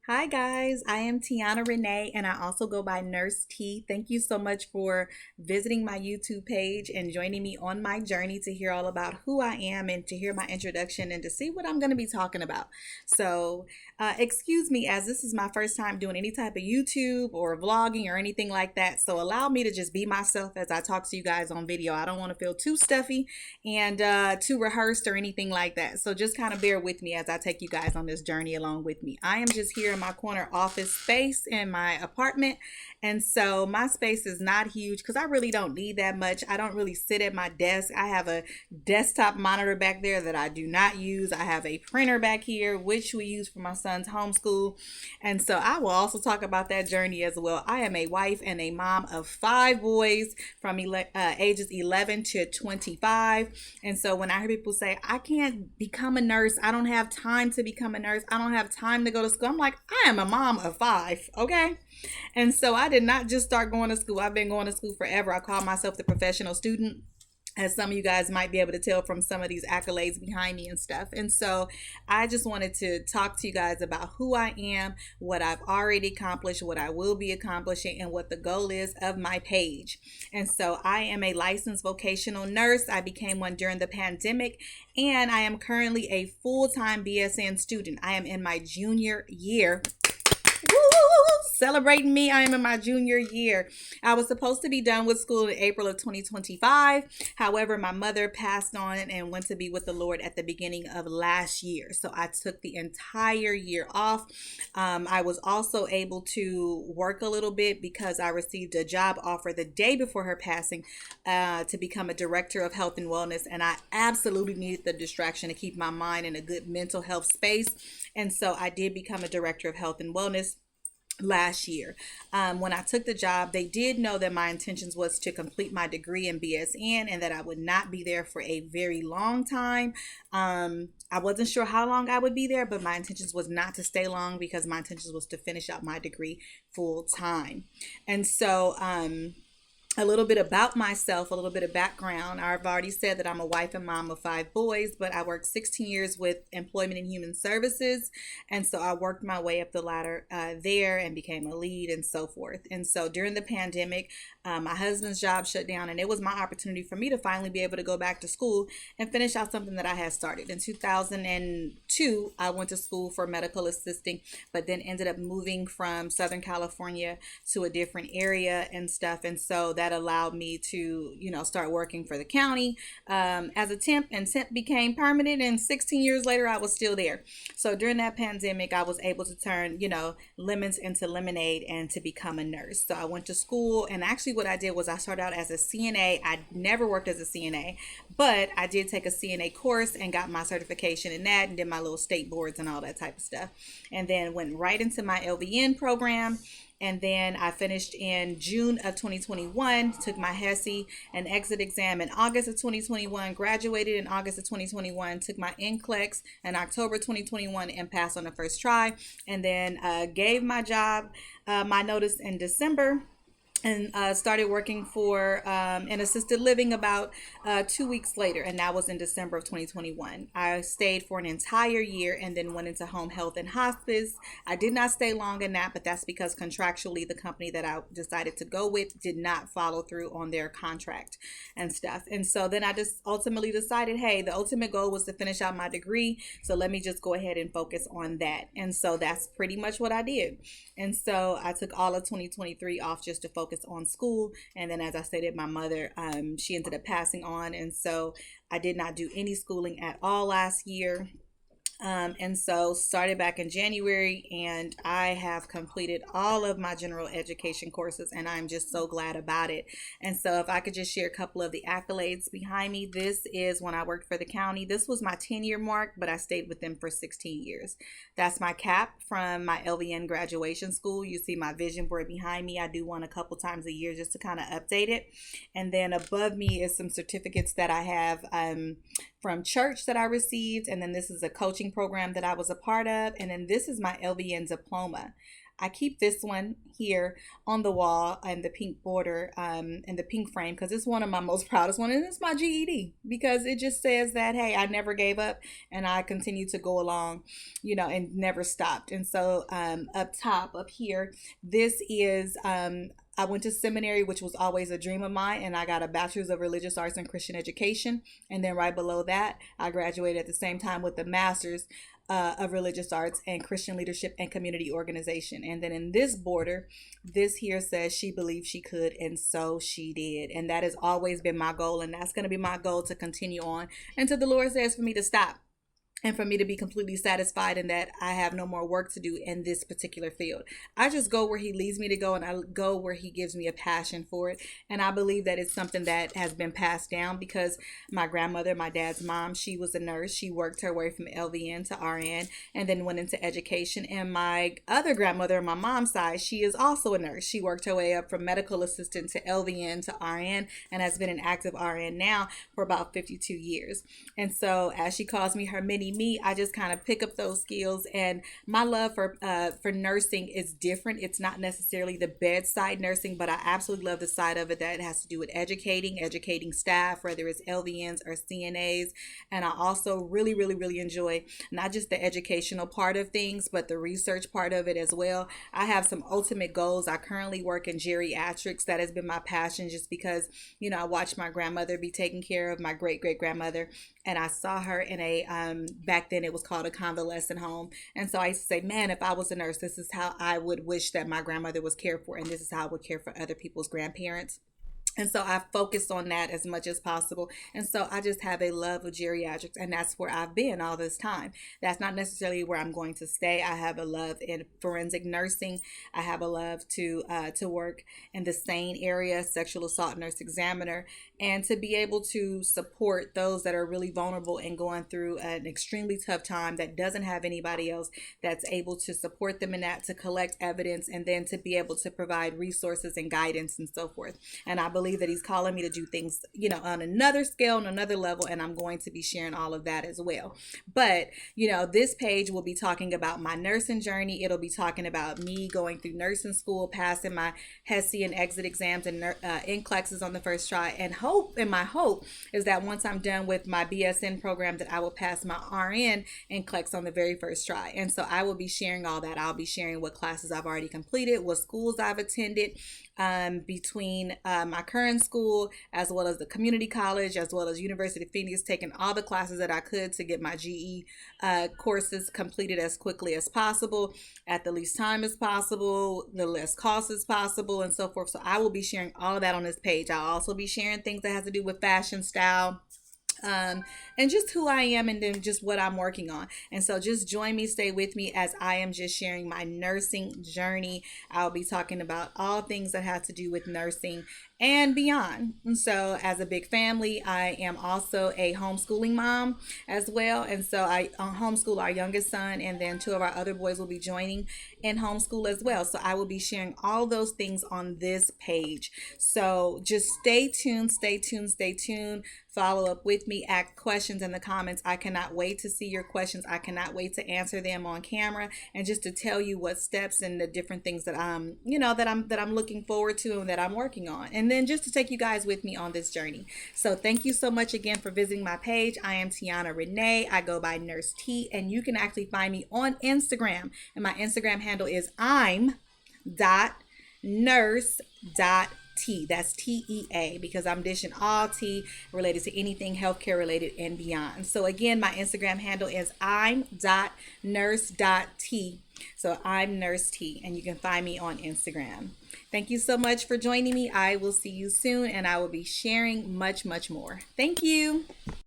Hi guys, I am Tiana Renee and I also go by Nurse T. Thank you so much for visiting my YouTube page and joining me on my journey to hear all about who I am and to hear my introduction and to see what I'm going to be talking about. Excuse me as this is my first time doing any type of YouTube or vlogging or anything like that. So, allow me to just be myself as I talk to you guys on video. I don't want to feel too stuffy and too rehearsed or anything like that. So, just kind of bear with me as I take you guys on this journey along with me. I am just here in my corner office space in my apartment. And so my space is not huge because I really don't need that much. I don't really sit at my desk. I have a desktop monitor back there that I do not use. I have a printer back here, which we use for my son's homeschool. And so I will also talk about that journey as well. I am a wife and a mom of five boys from ages 11 to 25. And so when I hear people say, I can't become a nurse, I don't have time to become a nurse, I don't have time to go to school, I'm like, I am a mom of five, okay? And so I did not just start going to school. I've been going to school forever. I call myself the professional student, as some of you guys might be able to tell from some of these accolades behind me and stuff. And so I just wanted to talk to you guys about who I am, what I've already accomplished, what I will be accomplishing, and what the goal is of my page. And so I am a licensed vocational nurse. I became one during the pandemic, and I am currently a full-time BSN student. I am in my junior year. Woo! Celebrating me. I am in my junior year. I was supposed to be done with school in April of 2025. However, my mother passed on and went to be with the Lord at the beginning of last year. So I took the entire year off. I was also able to work a little bit because I received a job offer the day before her passing to become a director of health and wellness. And I absolutely needed the distraction to keep my mind in a good mental health space. And so I did become a director of health and wellness last year. When I took the job, they did know that my intentions was to complete my degree in BSN and that I would not be there for a very long time. I wasn't sure how long I would be there, but my intentions was not to stay long because my intentions was to finish out my degree full time. And so, a little bit about myself, a little bit of background. I've already said that I'm a wife and mom of five boys, but I worked 16 years with Employment and Human Services. And so I worked my way up the ladder there and became a lead and so forth. And so during the pandemic, my husband's job shut down, and it was my opportunity for me to finally be able to go back to school and finish out something that I had started. In 2002, I went to school for medical assisting, but then ended up moving from Southern California to a different area and stuff. And so that allowed me to, start working for the county as a temp, and temp became permanent. And 16 years later, I was still there. So during that pandemic, I was able to turn, lemons into lemonade and to become a nurse. So I went to school, and actually what I did was I started out as a CNA. I never worked as a CNA, but I did take a CNA course and got my certification in that and did my little state boards and all that type of stuff. And then went right into my LVN program. And then I finished in June of 2021, took my HESI and exit exam in August of 2021, graduated in August of 2021, took my NCLEX in October 2021 and passed on the first try. And then gave my job, my notice in December, and started working for an assisted living about 2 weeks later, and that was in December of 2021. I stayed for an entire year and then went into home health and hospice. I did not stay long in that, but that's because contractually the company that I decided to go with did not follow through on their contract and stuff. And so then I just ultimately decided, hey, the ultimate goal was to finish out my degree, so let me just go ahead and focus on that. And so that's pretty much what I did. And so I took all of 2023 off just to focus on school. And then, as I stated, my mother, she ended up passing on. And so I did not do any schooling at all last year. And so started back in January, and I have completed all of my general education courses, and I'm just so glad about it. And so if I could just share a couple of the accolades behind me, this is when I worked for the county. This was my 10-year mark, but I stayed with them for 16 years. That's my cap from my LVN graduation school. You see my vision board behind me. I do one a couple times a year just to kind of update it. And then above me is some certificates that I have from church that I received. And then this is a coaching program that I was a part of. And then this is my LVN diploma. I keep this one here on the wall and the pink border and the pink frame because it's one of my most proudest one, and it's my GED because it just says that, hey, I never gave up and I continue to go along, you know, and never stopped. And so up top up here, this is I went to seminary, which was always a dream of mine, and I got a bachelor's of religious arts and Christian education. And then right below that, I graduated at the same time with the master's of religious arts and Christian leadership and community organization. And then in this border, this here says she believed she could, and so she did. And that has always been my goal, and that's going to be my goal to continue on until the Lord says for me to stop, and for me to be completely satisfied in that I have no more work to do in this particular field. I just go where he leads me to go, and I go where he gives me a passion for it. And I believe that it's something that has been passed down because my grandmother, my dad's mom, she was a nurse. She worked her way from LVN to RN and then went into education. And my other grandmother on my mom's side, she is also a nurse. She worked her way up from medical assistant to LVN to RN and has been an active RN now for about 52 years. And so as she calls me her mini me, I just kind of pick up those skills. And my love for nursing is different. It's not necessarily the bedside nursing, but I absolutely love the side of it that has to do with educating staff, whether it's LVNs or CNAs. And I also really enjoy not just the educational part of things, but the research part of it as well. I have some ultimate goals. I currently work in geriatrics. That has been my passion just because, you know, I watched my grandmother be taken care of, my great-great-grandmother, and I saw her in a back then it was called a convalescent home. And so I used to say, man, if I was a nurse, this is how I would wish that my grandmother was cared for, and this is how I would care for other people's grandparents. And so I focused on that as much as possible. And so I just have a love of geriatrics, and that's where I've been all this time. That's not necessarily where I'm going to stay. I have a love in forensic nursing. I have a love to work in the SANE area, sexual assault nurse examiner, and to be able to support those that are really vulnerable and going through an extremely tough time that doesn't have anybody else that's able to support them in that, to collect evidence, and then to be able to provide resources and guidance and so forth. And I believe that he's calling me to do things, you know, on another scale, on another level, and I'm going to be sharing all of that as well. But, you know, this page will be talking about my nursing journey. It'll be talking about me going through nursing school, passing my HESI and exit exams and NCLEXs on the first try, and my hope is that once I'm done with my BSN program that I will pass my RN NCLEX on the very first try. And so I will be sharing all that. I'll be sharing what classes I've already completed, what schools I've attended, between my current school as well as the community college as well as University of Phoenix, taking all the classes that I could to get my GE courses completed as quickly as possible at the least time as possible, the less cost as possible, and so forth. So I will be sharing all of that on this page. I'll also be sharing things that has to do with fashion, style, and just who I am, and then just what I'm working on. And so just join me, stay with me as I am just sharing my nursing journey. I'll be talking about all things that have to do with nursing and beyond. And so as a big family, I am also a homeschooling mom as well. And so I homeschool our youngest son, and then two of our other boys will be joining in homeschool as well. So I will be sharing all those things on this page. So just stay tuned. Follow up with me, ask questions in the comments. I cannot wait to see your questions. I cannot wait to answer them on camera, and just to tell you what steps and the different things that I'm looking forward to and that I'm working on. And then just to take you guys with me on this journey. So thank you so much again for visiting my page. I am Tiana Renee. I go by Nurse T, and you can actually find me on Instagram. And my Instagram handle is I'm.nurse.T. That's TEA, because I'm dishing all tea related to anything healthcare related and beyond. So again, my Instagram handle is I'm.nurse.T. So I'm Nurse T, and you can find me on Instagram. Thank you so much for joining me. I will see you soon, and I will be sharing much more. Thank you.